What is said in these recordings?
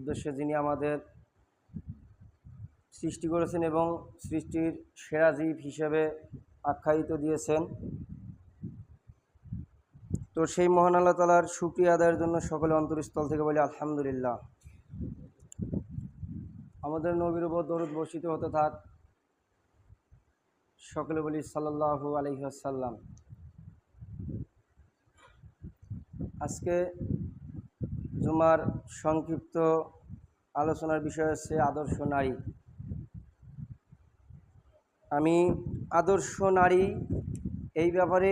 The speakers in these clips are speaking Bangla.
উদ্দেশ্যে, যিনি আমাদের সৃষ্টি করেছেন এবং সৃষ্টির সেরা জীব হিসেবে আখ্যায়িত দিয়েছেন। তো সেই মহান আল্লাহ তাআলার শুকরিয়া আদায়ের জন্য সকলে অন্তরস্থল থেকে বলি আলহামদুলিল্লাহ। আমাদের নবীর উপর দরুদ বর্ষিত হতে থাক, সকলে বলি সাল্লাল্লাহু আলাইহি ওয়াসাল্লাম। আজকে জুমার সংক্ষিপ্ত আলোচনার বিষয় হচ্ছে আদর্শ নারী। আমি আদর্শ নারী এই ব্যাপারে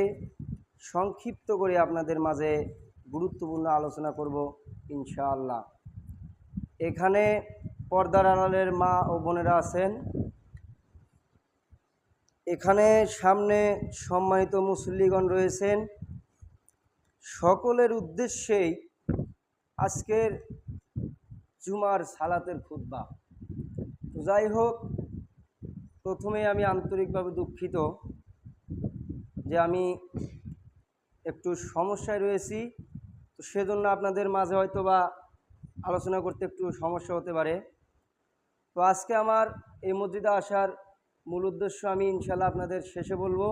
সংক্ষিপ্ত করে আপনাদের মাঝে গুরুত্বপূর্ণ আলোচনা করব ইনশাআল্লাহ। এখানে পর্দার আড়ালের মা ও বোনেরা আছেন, এখানে সামনে সম্মানিত মুসল্লিগণ রয়েছেন। সকলের উদ্দেশ্যেই আজকের জুমার সালাতের খুতবা। তো যাই হোক, প্রথমে আমি আন্তরিকভাবে দুঃখিত যে আমি একটু সমস্যায় রয়েছি। তো সেজন্য আপনাদের মাঝে হয়তো বা আলোচনা করতে একটু সমস্যা হতে পারে। তো আজকে আমার এই মসজিদে আসার মূল উদ্দেশ্য আমি ইনশাআল্লাহ আপনাদের শেষে বলবো।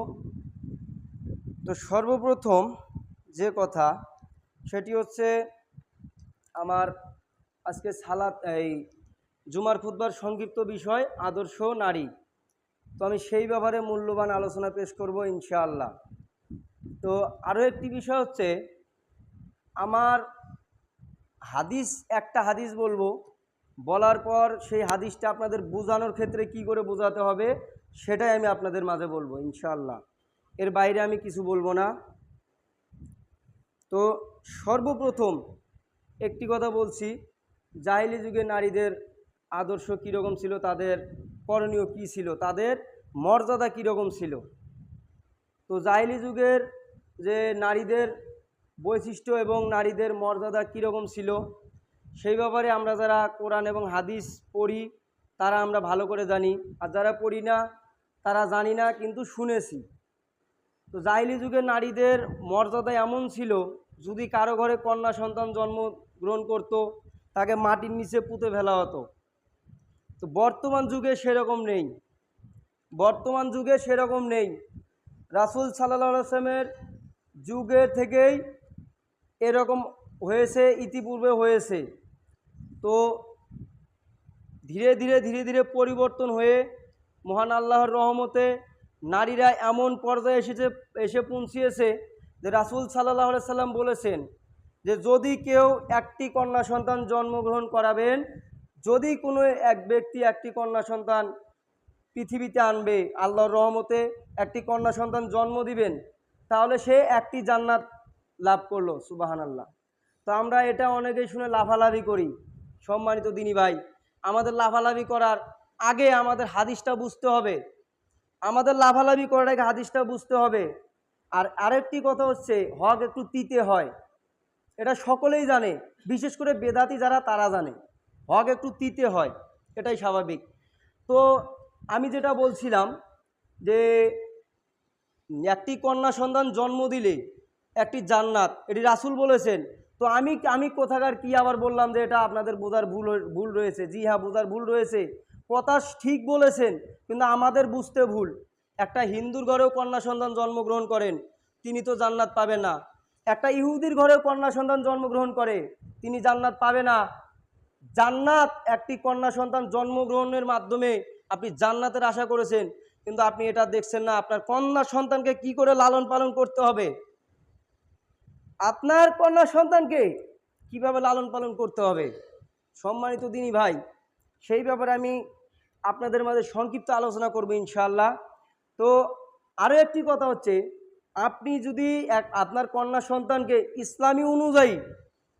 তো সর্বপ্রথম যে কথা সেটি হচ্ছে আমার আজকে এই জুমার খুতবার সংক্ষিপ্ত বিষয় আদর্শ নারী। তো আমি সেই ব্যাপারে মূল্যবান আলোচনা পেশ করব ইনশাআল্লাহ। তো আরও একটি বিষয় হচ্ছে, আমার একটা হাদিস বলবো, বলার পর সেই হাদিসটা আপনাদের বোঝানোর ক্ষেত্রে কি করে বোঝাতে হবে সেটাই আমি আপনাদের মাঝে বলবো ইনশাআল্লাহ। এর বাইরে আমি কিছু বলবো না। তো সর্বপ্রথম একটি কথা বলছি, জাহিলি যুগে নারীদের আদর্শ কীরকম ছিল, তাদের করণীয় কী ছিল, তাদের মর্যাদা কীরকম ছিল। তো জাহিলি যুগের যে নারীদের বৈশিষ্ট্য এবং নারীদের মর্যাদা কীরকম ছিল সেই ব্যাপারে আমরা যারা কোরআন এবং হাদিস পড়ি তারা আমরা ভালো করে জানি, আর যারা পড়ি না তারা জানি না, কিন্তু শুনেছি। তো জাহিলি যুগের নারীদের মর্যাদা এমন ছিল, যদি কারো ঘরে কন্যা সন্তান জন্মগ্রহণ করত তাকে মাটির নিচে পুঁতে ফেলা হতো। তো বর্তমান যুগে সেরকম নেই। রাসূল সাল্লাল্লাহু আলাইহি ওয়াসাল্লামের যুগের থেকেই এরকম হয়েছে, ইতিপূর্বে হয়েছে। তো ধীরে ধীরে পরিবর্তন হয়ে মহান আল্লাহর রহমতে নারীরা এমন পর্যায়ে এসে পৌঁছিয়েছে যে রাসূল সাল্লাল্লাহু আলাইহি ওয়াসাল্লাম বলেছেন যে যদি কেউ একটি কন্যা সন্তান জন্মগ্রহণ করাবেন, যদি কোনো এক ব্যক্তি একটি কন্যা সন্তান পৃথিবীতে আনবে, আল্লাহর রহমতে একটি কন্যা সন্তান জন্ম দিবেন, তাহলে সে একটি জান্নাত লাভ করলো। সুবহানাল্লাহ। তো আমরা এটা অনেকেই শুনে লাফালাফি করি। সম্মানিত দিনী ভাই, আমাদের লাফালাফি করার আগে আমাদের হাদিসটা বুঝতে হবে। আর আরেকটি কথা হচ্ছে, হক একটু তিতে হয়, এটা সকলেই জানে, বিশেষ করে বেদাতি যারা তারা জানে হক একটু তিতে হয়, এটাই স্বাভাবিক। তো আমি যেটা বলছিলাম যে একটি কন্যা সন্তান জন্ম দিলে একটি জান্নাত, এটি রাসূল বলেছেন। তো আমি কোথাকার কি আবার বললাম যে এটা আপনাদের বোঝার ভুল রয়েছে। জি হ্যাঁ, বোঝার ভুল রয়েছে। কথা ঠিক বলেছেন, কিন্তু আমাদের বুঝতে ভুল। একটা হিন্দুর ঘরেও কন্যা সন্তান জন্মগ্রহণ করেন, তিনি তো জান্নাত পাবে না। একটা ইহুদির ঘরেও কন্যা সন্তান জন্মগ্রহণ করে, তিনি জান্নাত পাবে না। জান্নাত একটি কন্যা সন্তান জন্মগ্রহণের মাধ্যমে আপনি জান্নাতের আশা করেছেন, কিন্তু আপনি এটা দেখছেন না আপনার কন্যা সন্তানকে কি করে লালন পালন করতে হবে, আপনার কন্যা সন্তানকে কিভাবে লালন পালন করতে হবে। সম্মানিত দিনী ভাই, সেই ব্যাপারে আমি আপনাদের মাঝে সংক্ষিপ্ত আলোচনা করব ইনশাআল্লাহ। তো আরও একটি কথা হচ্ছে, আপনি যদি আপনার কন্যা সন্তানকে ইসলামী অনুযায়ী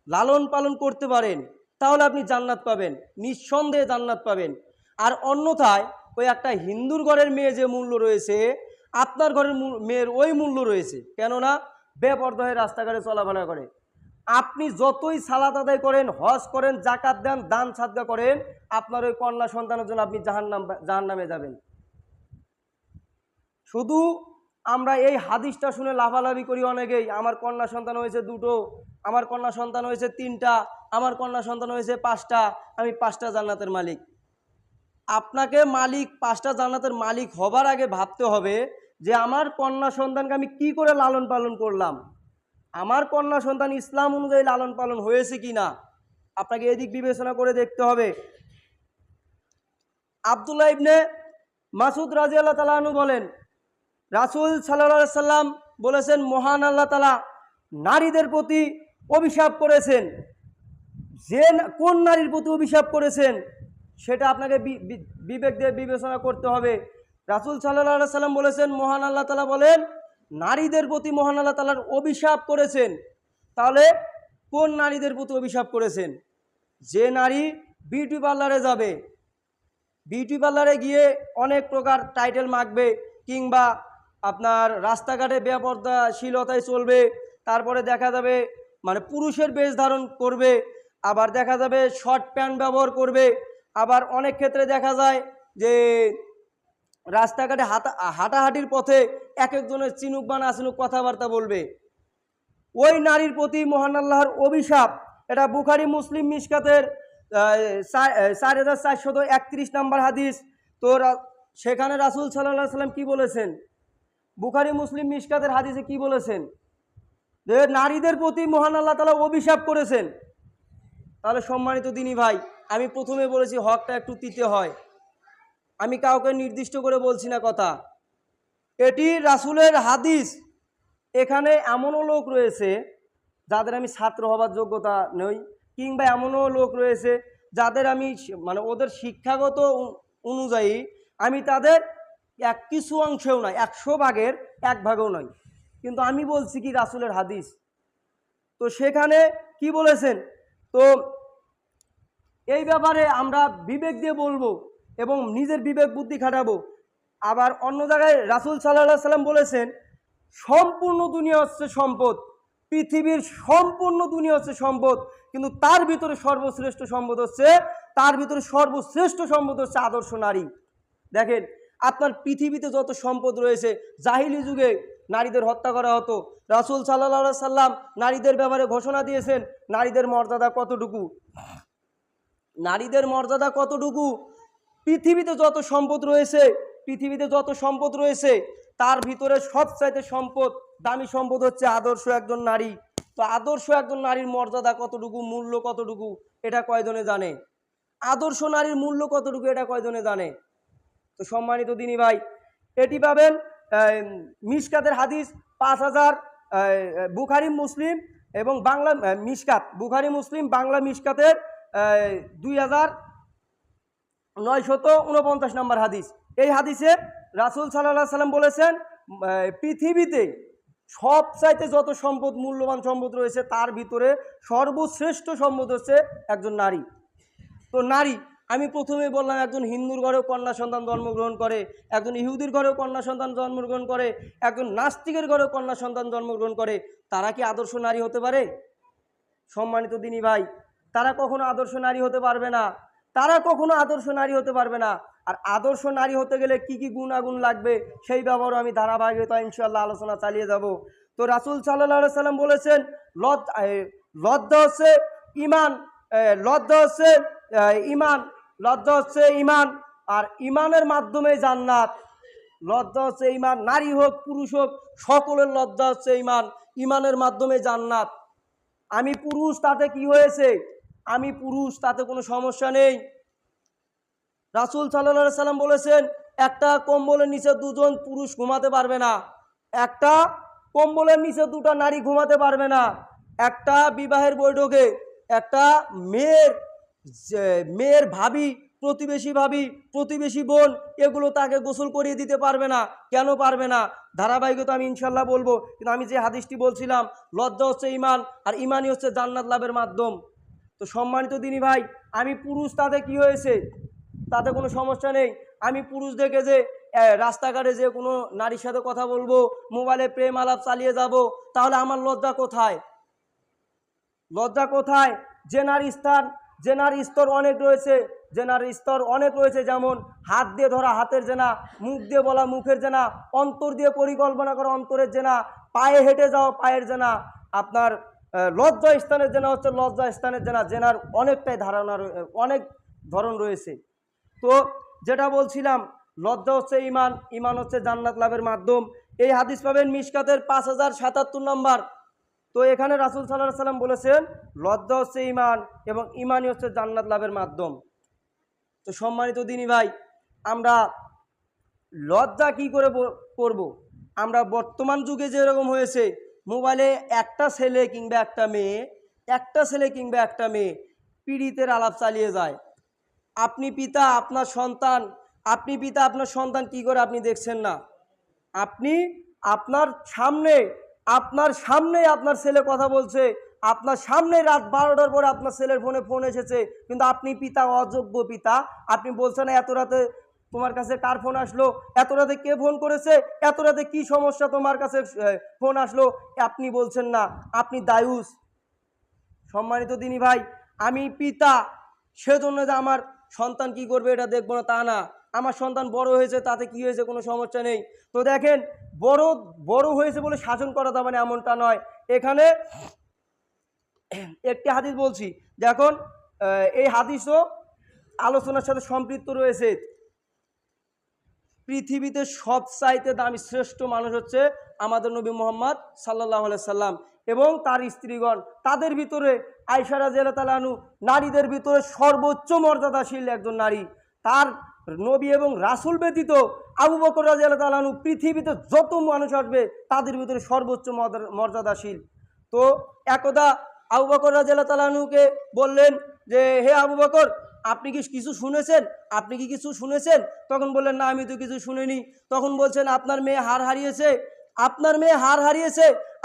লালন পালন করতে পারেন তাহলে আপনি জান্নাত পাবেন, নিঃসন্দেহে জান্নাত পাবেন। আর অন্যথায় ওই একটা হিন্দুর ঘরের মেয়ে যে মূল্য রয়েছে, আপনার ঘরের মেয়ের ওই মূল্য রয়েছে। কেননা বেপরদা হয়ে রাস্তাঘাটে চলাফেরা করে। আপনি যতই সালাত আদায় করেন, হজ করেন, জাকাত দেন, দান সাদকা করেন, আপনার ওই কন্যা সন্তানের জন্য আপনি জাহান্নামে যাবেন। শুধু আমরা এই হাদিসটা শুনে লাফালাফি করি অনেকেই, আমার কন্যা সন্তান হয়েছে 2টো, আমার কন্যা সন্তান হয়েছে 3টা, আমার কন্যা সন্তান হয়েছে 5টা, আমি 5টা জান্নাতের মালিক। আপনাকে মালিক 5টা জান্নাতের মালিক হবার আগে ভাবতে হবে যে আমার কন্যা সন্তানকে আমি কি করে লালন পালন করলাম, আমার কন্যা সন্তান ইসলাম অনুযায়ী লালন পালন হয়েছে কি না, আপনাকে এদিক বিবেচনা করে দেখতে হবে। আব্দুল্লাহ ইবনে মাসুদ রাদিয়াল্লাহু তাআলা আনহু বলেন, রাসূল সাল্লাল্লাহু আলাইহি সাল্লাম বলেছেন, মহান আল্লাহ তাআলা নারীদের প্রতি অভিশাপ করেছেন। যে কোন নারীর প্রতি অভিশাপ করেছেন সেটা আপনাকে বিবেক দিয়ে বিবেচনা করতে হবে। রাসূল সাল্লাল্লাহু আলাইহি সাল্লাম বলেছেন, মহান আল্লাহ তাআলা বলেন নারীদের প্রতি মহান আল্লাহ তাআলার অভিশাপ করেছেন। তাহলে কোন নারীদের প্রতি অভিশাপ করেছেন? যে নারী বিউটি পার্লারে যাবে, বিউটি পার্লারে গিয়ে অনেক প্রকার টাইটেল মাখবে, কিংবা আপনার রাস্তাঘাটে বেপরদাশীলতায় চলবে, তারপরে দেখা যাবে মানে পুরুষের বেশ ধারণ করবে, আবার দেখা যাবে শর্ট প্যান্ট ব্যবহার করবে, আবার অনেক ক্ষেত্রে দেখা যায় যে রাস্তাঘাটে হাঁটাহাঁটির পথে এক একজনের চিনুক বা না চিনুক কথাবার্তা বলবে। ওই নারীর প্রতি মহান আল্লাহর অভিশাপ। এটা বুখারী মুসলিম মিশকাতের 4431 নম্বর হাদিস। তো সেখানে রাসূল সাল্লাল্লাহু আলাইহি সাল্লাম কি বলেছেন? বুখারী মুসলিম মিশকাতের হাদিসে কি বলেছেন? যে নারীদের প্রতি মহান আল্লাহ তাআলা অভিশাপ করেছেন। তাহলে সম্মানিত দিনী ভাই, আমি প্রথমে বলেছি হকটা একটু তিতে হয়, আমি কাউকে নির্দিষ্ট করে বলছি না কথা, এটি রাসূলের হাদিস। এখানে এমনও লোক রয়েছে যাদের আমি ছাত্র হবার যোগ্যতা নই, কিংবা এমনও লোক রয়েছে যাদের আমি মানে ওদের শিক্ষাগত অনুযায়ী আমি তাদের কিছু অংশেও নয়, 100 ভাগের 1 ভাগও নয়, কিন্তু আমি বলছি কি রাসূলের হাদিস। তো সেখানে কি বলেছেন, তো এই ব্যাপারে আমরা বিবেক দিয়ে বলবো এবং নিজের বিবেক বুদ্ধি খাটাবো। আবার অন্য জায়গায় রাসূল সাল্লাল্লাহু আলাইহি সাল্লাম বলেছেন, সম্পূর্ণ দুনিয়া হচ্ছে সম্পদ, পৃথিবীর সম্পূর্ণ দুনিয়া হচ্ছে সম্পদ, কিন্তু তার ভিতরে সর্বশ্রেষ্ঠ সম্পদ হচ্ছে আদর্শ নারী। দেখেন, আপনার পৃথিবীতে যত সম্পদ রয়েছে, জাহিলি যুগে নারীদের হত্যা করা হতো, রাসূল সাল্লাল্লাহু আলাইহি সাল্লাম নারীদের ব্যাপারে ঘোষণা দিয়েছেন নারীদের মর্যাদা কতটুকু, নারীদের মর্যাদা কতটুকু। পৃথিবীতে যত সম্পদ রয়েছে তার ভিতরে সবচাইতে দামি সম্পদ হচ্ছে আদর্শ একজন নারী। তো আদর্শ একজন নারীর মর্যাদা কতটুকু, মূল্য কতটুকু, এটা কয়জনে জানে? আদর্শ নারীর মূল্য কতটুকু, এটা কয়জনে জানে? তো সম্মানিত দিনী ভাই, এটি পাবেন মিশকাতের হাদিস 5000, বুখারী মুসলিম এবং বাংলা মিশকাত, বুখারী মুসলিম বাংলা মিশকাতের 2949 নম্বর হাদিস। এই হাদিসে রাসূল সাল্লাল্লাহু আলাইহি সাল্লাম বলেছেন, পৃথিবীতে সবচাইতে যত সম্পদ, মূল্যবান সম্পদ রয়েছে তার ভিতরে সর্বশ্রেষ্ঠ সম্পদ হচ্ছে একজন নারী। তো নারী, আমি প্রথমে বললাম একজন হিন্দুর ঘরেও কন্যা সন্তান জন্মগ্রহণ করে, একজন ইহুদির ঘরেও কন্যা সন্তান জন্মগ্রহণ করে, একজন নাস্তিকের ঘরেও কন্যা সন্তান জন্মগ্রহণ করে। তারা কি আদর্শ নারী হতে পারে? সম্মানিত দিনী ভাই, তারা কখনো আদর্শ নারী হতে পারবে না, তারা কখনো আদর্শ নারী হতে পারবে না। আর আদর্শ নারী হতে গেলে কি কি গুণাগুণ লাগবে সেই ব্যাপারেও আমি ধারাবাহিকতা ইনশাআল্লাহ আলোচনা চালিয়ে যাব। তো রাসূল সাল্লাল্লাহু আলাইহি সাল্লাম বলেছেন, লজ্জা হচ্ছে ঈমান, লজ্জা হচ্ছে ঈমান, আর ঈমানের মাধ্যমে জান্নাত। লজ্জা হচ্ছে ঈমান, নারী হোক পুরুষ হোক সকলের লজ্জা হচ্ছে ঈমান, ঈমানের মাধ্যমে জান্নাত। আমি পুরুষ, তাতে কি হয়েছে? আমি পুরুষ, তাতে কোনো সমস্যা নেই। রাসূল সাল্লাল্লাহু আলাইহি সাল্লাম বলেছেন, একটা কম্বলের নিচে 2 জন পুরুষ ঘুমাতে পারবে না, একটা কম্বলের নিচে 2টা নারী ঘুমাতে পারবে না, একটা বিবাহের বৈঠকে একটা মেয়ের ভাবি, প্রতিবেশী বোন, এগুলো তাকে গোসল করিয়ে দিতে পারবে না। কেন পারবে না? ধারাবাহিকতা আমি ইনশাল্লাহ বলবো, কিন্তু আমি যে হাদিসটি বলছিলাম, লজ্জা হচ্ছে ঈমান, আর ঈমানই হচ্ছে জান্নাত লাভের মাধ্যম। তো সম্মানিত দিনী ভাই, আমি পুরুষ, তাতে কি হয়েছে? তাতে কোনো সমস্যা নেই। আমি পুরুষ দেখে যে রাস্তাঘাটে যে কোনো নারীর সাথে কথা বলবো, মোবাইলে প্রেম আলাপ চালিয়ে যাব, তাহলে আমার লজ্জা কোথায়? লজ্জা কোথায়? যে নারী স্তর অনেক রয়েছে, জেনার স্তর অনেক রয়েছে, যেমন হাত দিয়ে ধরা হাতের জেনা, মুখ দিয়ে বলা মুখের জেনা, অন্তর দিয়ে পরিকল্পনা করা অন্তরের জেনা, পায়ে হেঁটে যাওয়া পায়ের জেনা, আপনার লজ্জা স্থানের জেনা হচ্ছে লজ্জা স্থানের জেনা। জেনার অনেকটাই ধারণা অনেক ধরন রয়েছে। তো যেটা বলছিলাম, লজ্জা হচ্ছে ইমান, ইমান হচ্ছে জান্নাত লাভের মাধ্যম। এই হাদিস পাবেন মিশকাতের 5077 নম্বর। তো এখানে রাসূল সাল্লাল্লাহু আলাইহি সাল্লাম বলেছেন লজ্জা হচ্ছে ইমান এবং ইমানই হচ্ছে জান্নাত লাভের মাধ্যম। তো সম্মানিত দিনী ভাই, আমরা লজ্জা কি করে করব? আমরা বর্তমান যুগে যেরকম হয়েছে, মোবাইলে একটা ছেলে কিংবা একটা মেয়ে পীড়িতের আলাপ চালিয়ে যায়। আপনি পিতা আপনার সন্তান কি করে আপনি দেখছেন না? আপনি আপনার সামনে আপনার ছেলে কথা বলছে, আপনার সামনে রাত 12টার পরে আপনার ছেলের ফোন এসেছে, কিন্তু আপনি পিতা, অযোগ্য পিতা, আপনি বলছেন এত রাতে তোমার কাছে কার ফোন আসলো, এত রাতে কে ফোন করেছে, এত রাতে কি সমস্যা তোমার কাছে ফোন আসলো, আপনি বলছেন না, আপনি দায়ুস। সম্মানিত দিনী ভাই, আমি পিতা, সেজন্য যে আমার সন্তান কি করবে এটা দেখবো না তা না। আমার সন্তান বড় হয়েছে, তাতে কি হয়েছে, কোনো সমস্যা নেই। তো দেখেন, বড় হয়েছে বলে শাসন করা যাবে না এমনটা নয়। এখানে একটি হাদিস বলছি, দেখুন এই হাদিসও আলোচনার সাথে সম্পৃক্ত রয়েছে। পৃথিবীতে সবচাইতে দামি শ্রেষ্ঠ মানুষ হচ্ছে আমাদের নবী মুহাম্মদ সাল্লাল্লাহু আলাইহি সাল্লাম এবং তার স্ত্রীগণ। তাদের ভিতরে আয়েশা রাদিয়াল্লাহু তাআলা আনহু নারীদের ভিতরে সর্বোচ্চ মর্যাদাশীল একজন নারী। তার নবী এবং রাসূল ব্যতীত আবু বকর রাদিয়াল্লাহু তাআলা আনহু পৃথিবীতে যত মানুষ আসবে তাদের ভিতরে সর্বোচ্চ মর্যাদাশীল। তো একদা আবু বকর রাদিয়াল্লাহু তাআলা আনহুকে বললেন যে, হে আবু বকর, আপনি কি কিছু শুনেছেন? তখন বললেন, না, আমি তো কিছু শুনিনি। তখন বলছেন, আপনার মেয়ে হার হারিয়েছে,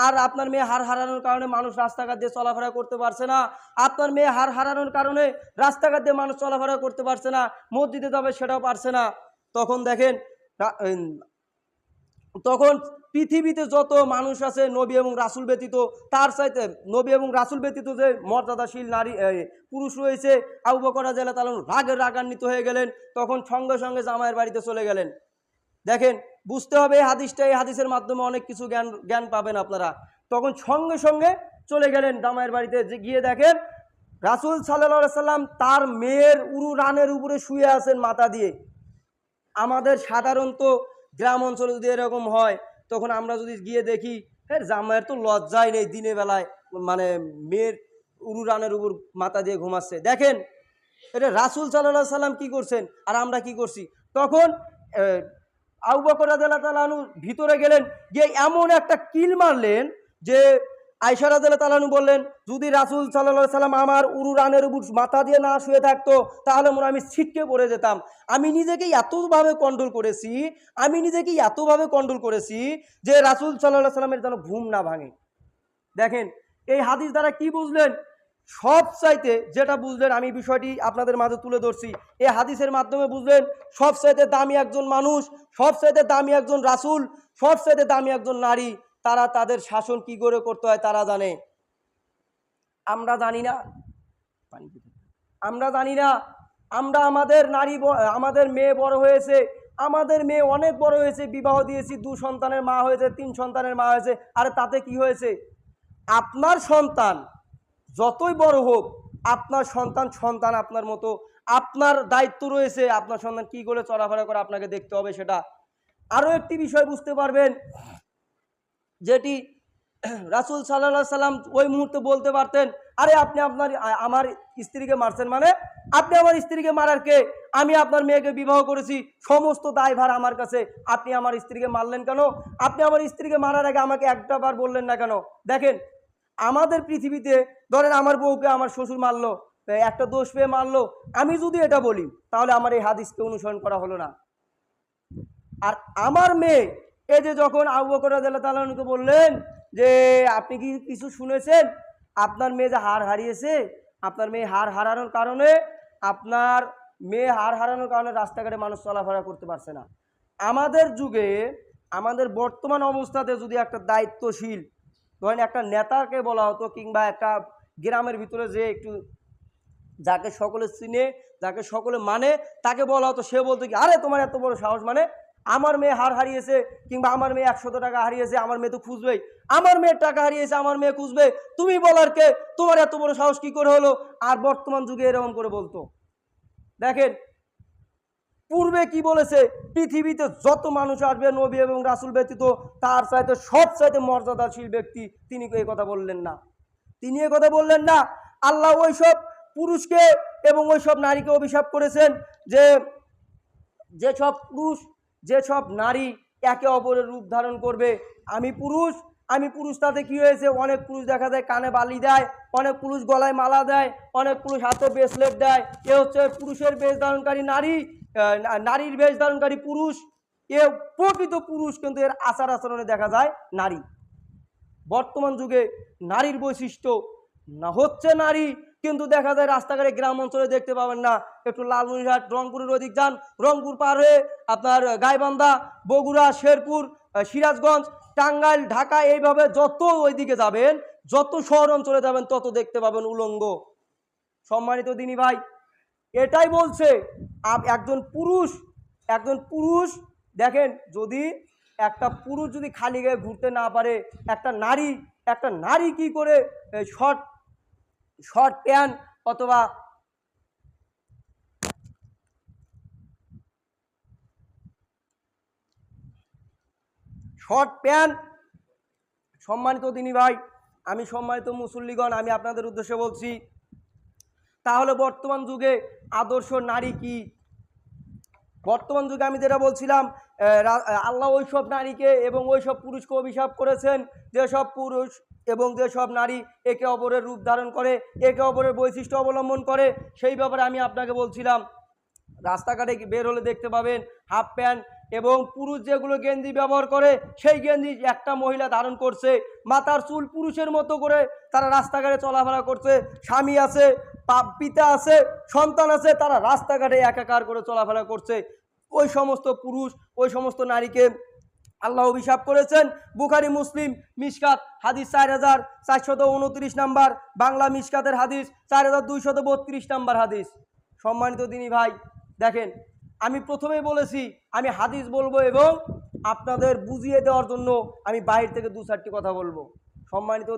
আর আপনার মেয়ে হার হারানোর কারণে মানুষ রাস্তাঘাট দিয়ে চলাফেরা করতে পারছে না, মসজিদে যাবে সেটাও পারছে না। তখন দেখেন, তখন পৃথিবীতে যত মানুষ আছে নবী এবং রাসূল ব্যতীত, তার চাইতে নবী এবং রাসূল ব্যতীত যে মর্যাদাশীল নারী পুরুষ রয়েছে, আবু বকর রাদিয়াল্লাহু তাআলা রাগান্বিত হয়ে গেলেন। তখন সঙ্গে সঙ্গে জামাইয়ের বাড়িতে চলে গেলেন। দেখেন, বুঝতে হবে এই হাদিসের মাধ্যমে অনেক কিছু জ্ঞান পাবেন আপনারা। তখন সঙ্গে সঙ্গে চলে গেলেন জামাইয়ের বাড়িতে, গিয়ে দেখেন রাসূল সাল্লাল্লাহু আলাইহি সাল্লাম তার মেয়ের রানের উপরে শুয়ে আছেন মাথা দিয়ে। আমাদের সাধারণত গ্রাম অঞ্চলে যদি এরকম হয়, তখন আমরা যদি গিয়ে দেখি, হ্যাঁ, জামাইয়ের তো লজ্জাই নেই, দিনের বেলায় মানে মেয়ের রানের উপর মাথা দিয়ে ঘুমাচ্ছে। দেখেন, এটা রাসূল সাল্লাল্লাহু আলাইহি সাল্লাম কি করছেন আর আমরা কি করছি। তখন আবু বকর রাদিয়াল্লাহু তাআলা আনহু ভিতরে গেলেন, গিয়ে এমন একটা কিল মারলেন যে আয়েশা রাদিয়াল্লাহু তাআলা আনহু বললেন, যদি রাসূল সাল্লাল্লাহু আলাইহি সাল্লাম আমার রানের উপর মাথা দিয়ে না শুয়ে থাকতো, তাহলে মনে আমি ছিটকে পড়ে যেতাম। আমি নিজেকেই এতভাবে কন্ট্রোল করেছি যে রাসূল সাল্লাল্লাহু আলাইহি সাল্লামের যেন ঘুম না ভাঙে। দেখেন, এই হাদিস দ্বারা কি বুঝলেন? সবচাইতে যেটা বুঝলেন, আমি বিষয়টি আপনাদের মাঝে তুলে ধরছি, এই হাদিসের মাধ্যমে বুঝলেন সবচাইতে দামি একজন মানুষ, সবচাইতে দামি একজন রাসূল, সবচাইতে দামি একজন নারী, তারা তাদের শাসন কি করে করতে হয় তারা জানে। আমরা জানি না। আমরা আমাদের মেয়ে বড় হয়েছে, অনেক বড় হয়েছে, বিবাহ দিয়েছি, 2 সন্তানের মা হয়েছে, 3 সন্তানের মা হয়েছে। আরে তাতে কি হয়েছে? আপনার সন্তান যতই বড় হোক, আপনার সন্তান আপনার মতো, আপনার দায়িত্ব রয়েছে আপনার সন্তান কি করে চলাফেরা করে আপনাকে দেখতে হবে সেটা। আরও একটি বিষয় বুঝতে পারবেন, যেটি রাসূল সাল্লাল্লাহু আলাইহি সাল্লাম ওই মুহূর্তে বলতে পারতেন, আরে আপনি আমার স্ত্রীকে মারছেন, মানে আপনি আমার স্ত্রীকে মারার কে? আমি আপনার মেয়েকে বিবাহ করেছি, সমস্ত দায়ভার আমার কাছে, আপনি আমার স্ত্রীকে মারলেন কেন? আপনি আমার স্ত্রীকে মারার আগে আমাকে একটা বার বললেন না কেন? দেখেন, আমাদের পৃথিবীতে ধরেন আমার বউকে আমার শ্বশুর মারলো, একটা দোষ পেয়ে মারলো, আমি যদি এটা বলি তাহলে আমার এই হাদিসকে অনুসরণ করা হলো না। আর আমার মেয়ে, এই যে যখন আবু বকর রাদিয়াল্লাহু তাআলা আনহুকে বললেন যে আপনি কি কিছু শুনেছেন, আপনার মেয়ে যে হার হারিয়েছে, আপনার মেয়ে হার হারানোর কারণে রাস্তাঘাটে মানুষ চলাফেরা করতে পারছে না। আমাদের যুগে, আমাদের বর্তমান অবস্থাতে যদি একটা দায়িত্বশীল, ধরেন একটা নেতাকে বলা হতো, কিংবা একটা গ্রামের ভিতরে যে একটু যাকে সকলে চিনে, যাকে সকলে মানে, তাকে বলা হতো, সে বলতো কি, আরে তোমার এত বড় সাহস, মানে আমার মেয়ে হার হারিয়েছে, কিংবা আমার মেয়ে 100 টাকা হারিয়েছে, আমার মেয়ে তো খুঁজবেই, আমার মেয়ের টাকা হারিয়েছে, আমার মেয়ে খুঁজবে, তুমি বলার কে, তোমার এত বড় সাহস কি করে হলো? আর বর্তমান যুগে এরকম করে বলতো। দেখেন পূর্বে কি বলেছে, পৃথিবীতে যত মানুষ আসবে নবী এবং রাসূল ব্যতীত তার চাইতে সবচাইতে মর্যাদাশীল ব্যক্তি, তিনি এই কথা বললেন না। তিনি এই কথা বললেন না। আল্লাহ ওইসব পুরুষকে এবং ওইসব নারীকে অভিশাপ করেছেন যে, যেসব পুরুষ, যেসব নারী একে অপরের রূপ ধারণ করবে, আমি পুরুষ, আমি পুরুষ, তাতে কি হয়েছে, অনেক পুরুষ দেখা যায় কানে বালি দেয়, অনেক পুরুষ গলায় মালা দেয়, অনেক পুরুষ হাতে ব্রেসলেট দেয়, এ হচ্ছে পুরুষের বেশ ধারণকারী নারী, নারীর বেশ ধারণকারী পুরুষ, এ প্রকৃত পুরুষ, কিন্তু এর আচার আচরণে দেখা যায় নারী। বর্তমান যুগে নারীর বৈশিষ্ট্য না হচ্ছে নারী, কিন্তু দেখা যায় রাস্তাঘাটে গ্রাম অঞ্চলে দেখতে পাবেন না, একটু লালমনিরহাট রংপুরের ওদিক যান, রংপুর পার হয়ে আপনার গাইবান্ধা, বগুড়া, শেরপুর, সিরাজগঞ্জ, টাঙ্গাইল, ঢাকা, এইভাবে যত ওইদিকে যাবেন, যত শহর অঞ্চলে যাবেন, তত দেখতে পাবেন উলঙ্গ। সম্মানিত দিনী ভাই, এটাই বলছে একজন পুরুষ, একজন পুরুষ, দেখেন যদি একটা পুরুষ যদি খালি গায়ে ঘুরতে না পারে, একটা নারী কি করে শর্ট শর্ট প্যান্ট অথবা শর্ট প্যান্ট। সম্মানিত দিনী ভাই, আমি সম্মানিত মুসল্লিগণ, আমি আপনাদের উদ্দেশ্যে বলছি, তাহলে বর্তমান যুগে আদর্শ নারী কি? বর্তমান যুগে আমি যেটা বলছিলাম, আল্লাহ ওইসব নারীকে এবং ওইসব পুরুষকে অভিশাপ করেছেন, যেসব পুরুষ এবং যেসব নারী একে অপরের রূপ ধারণ করে, একে অপরের বৈশিষ্ট্য অবলম্বন করে। সেই ব্যাপারে আমি আপনাকে বলছিলাম, রাস্তাঘাটে বের হলে দেখতে পাবেন হাফ প্যান্ট, এবং পুরুষ যেগুলো গেঞ্জি ব্যবহার করে, সেই গেঞ্জি একটা মহিলা ধারণ করছে, মাথার চুল পুরুষের মতো করে তারা রাস্তাঘাটে চলাফেরা করছে, স্বামী আছে, পিতা আছে, সন্তান আছে, তারা রাস্তাঘাটে একাকার করে চলাফেরা করছে। ওই সমস্ত পুরুষ, ওই সমস্ত নারীকে আল্লাহ অভিশাপ করেছেন। বুখারী, মুসলিম, মিশকাত হাদিস 4429 নাম্বার, বাংলা মিশকাতের হাদিস 4232 নাম্বার হাদিস। সম্মানিত দিনী ভাই, দেখেন আমি প্রথমেই বলেছি আমি হাদিস বলবো এবং আপনাদের বুঝিয়ে দেওয়ার জন্য আমি বাইরে থেকে 2-4টি কথা বলবো। সম্মানিত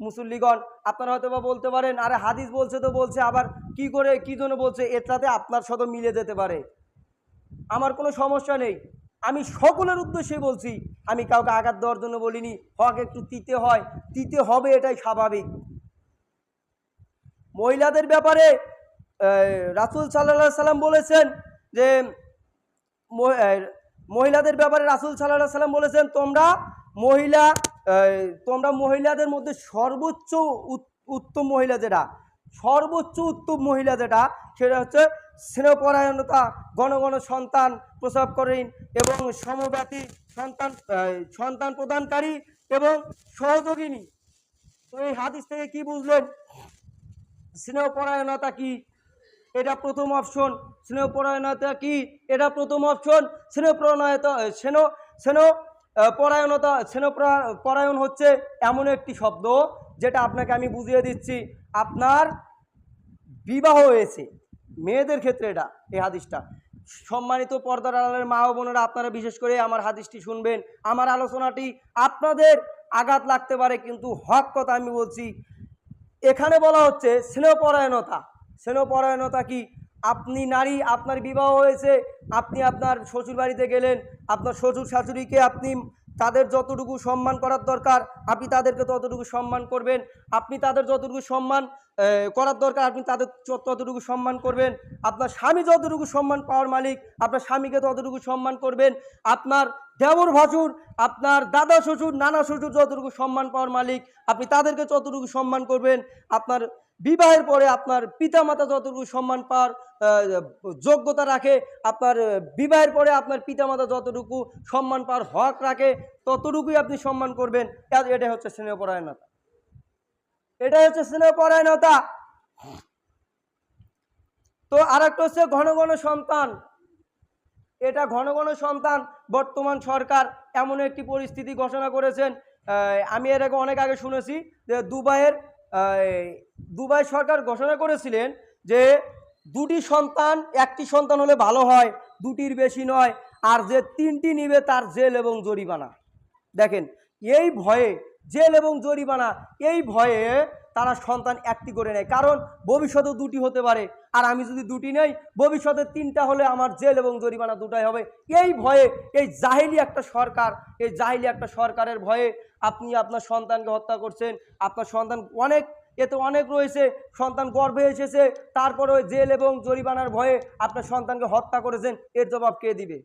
মুসল্লিগণ, আপনারা হয়তো বা বলতে পারেন, আরে হাদিস বলছে তো বলছে, আবার কি করে, কি জন্য বলছে, এটাতে আপনার সাথে মিলে যেতে পারে, আমার কোনো সমস্যা নেই। আমি সকলের উদ্দেশ্যে বলছি, আমি কাউকে আঘাত দেওয়ার জন্য বলিনি। হক একটু তিতে হয়, তিতে হবে, এটাই স্বাভাবিক। মহিলাদের ব্যাপারে রাসূল সাল্লাল্লাহু আলাইহি সাল্লাম বলেছেন যে, মহিলাদের ব্যাপারে রাসূল সাল্লাল্লাহু আলাইহি সাল্লাম বলেছেন, তোমরা মহিলাদের মধ্যে সর্বোচ্চ উত্তম মহিলা যেটা, সর্বোচ্চ উত্তম মহিলা যেটা, সেটা হচ্ছে স্নেহপরায়ণতা, ঘন ঘন সন্তান প্রসব করেন এবং সমব্যাপী সন্তান প্রদানকারী এবং সহযোগিনী। তো এই হাদিস থেকে কি বুঝলেন? স্নেহপরায়ণতা কি? এটা প্রথম অপশন। স্নেহপরায়ণতা কি? এটা প্রথম অপশন। স্নেহপরায়ণ হচ্ছে এমন একটি শব্দ যেটা আপনাকে আমি বুঝিয়ে দিচ্ছি। আপনার বিবাহ হয়েছে, মেয়েদের ক্ষেত্রে এটা, এই হাদিসটা। সম্মানিত পর্দার আড়ালের মা ও বোনেরা, আপনারা বিশেষ করে আমার হাদিসটি শুনবেন। আমার আলোচনাটি আপনাদের আঘাত লাগতে পারে, কিন্তু হক কথা আমি বলছি। এখানে বলা হচ্ছে স্নেহপরায়ণতা। স্নেহপরায়ণতা কি? আপনি নারী, আপনার বিবাহ হয়েছে, আপনি আপনার শ্বশুর বাড়িতে গেলেন, আপনার শ্বশুর শাশুড়িকে আপনি তাদের যতটুকু সম্মান করার দরকার আপনি তাদেরকে ততটুকু সম্মান করবেন, আপনি তাদের যতটুকু সম্মান করার দরকার আপনি তাদের ততটুকু সম্মান করবেন, আপনার স্বামী যতটুকু সম্মান পাওয়ার মালিক আপনার স্বামীকে ততটুকু সম্মান করবেন, আপনার দেবর ভাসুর, আপনার দাদা শ্বশুর, নানা শ্বশুর যতটুকু সম্মান পাওয়ার মালিক আপনি তাদেরকে ততটুকু সম্মান করবেন, আপনার বিবাহের পরে আপনার পিতামাতা যতটুকু সম্মান পাওয়ার যোগ্যতা রাখে, আপনার বিবাহের পরে আপনার পিতামাতা যতটুকু সম্মান পাওয়ার হক রাখে ততটুকুই আপনি সম্মান করবেন। এটাই হচ্ছে স্নেহপরায়ণতা, এটাই হচ্ছে স্নেহপরায়ণতা। তো আর একটা হচ্ছে ঘন ঘন সন্তান। এটা ঘন ঘন সন্তান, বর্তমান সরকার এমন একটি পরিস্থিতি ঘোষণা করেছেন, আমি এর আগে অনেক আগে শুনেছি যে দুবাই সরকার ঘোষণা করেছিলেন যে দুটি সন্তান, একটি সন্তান হলে ভালো হয়, দুটির বেশি নয়, আর যে তিনটি নিবে তার জেল এবং জরিমানা। দেখেন, এই ভয়ে জেল এবং জরিমানা, এই ভয়ে তারা সন্তান একটি করে নেয়, কারণ ভবিষ্যতেও দুটি হতে পারে, আর আমি যদি দুটি নেই ভবিষ্যতে তিনটা হলে আমার জেল এবং জরিমানা দুটাই হবে। এই ভয়ে, এই জাহিলি একটা সরকার, এই জাহিলি একটা সরকারের ভয়ে আপনি আপনার সন্তানকে হত্যা করছেন। আপনার সন্তান অনেক, এতে অনেক রয়েছে, সন্তান গর্ভে এসেছে, তারপরে জেল এবং জরিমানার ভয়ে আপনার সন্তানকে হত্যা করেছেন, এর জবাব কে দিবে?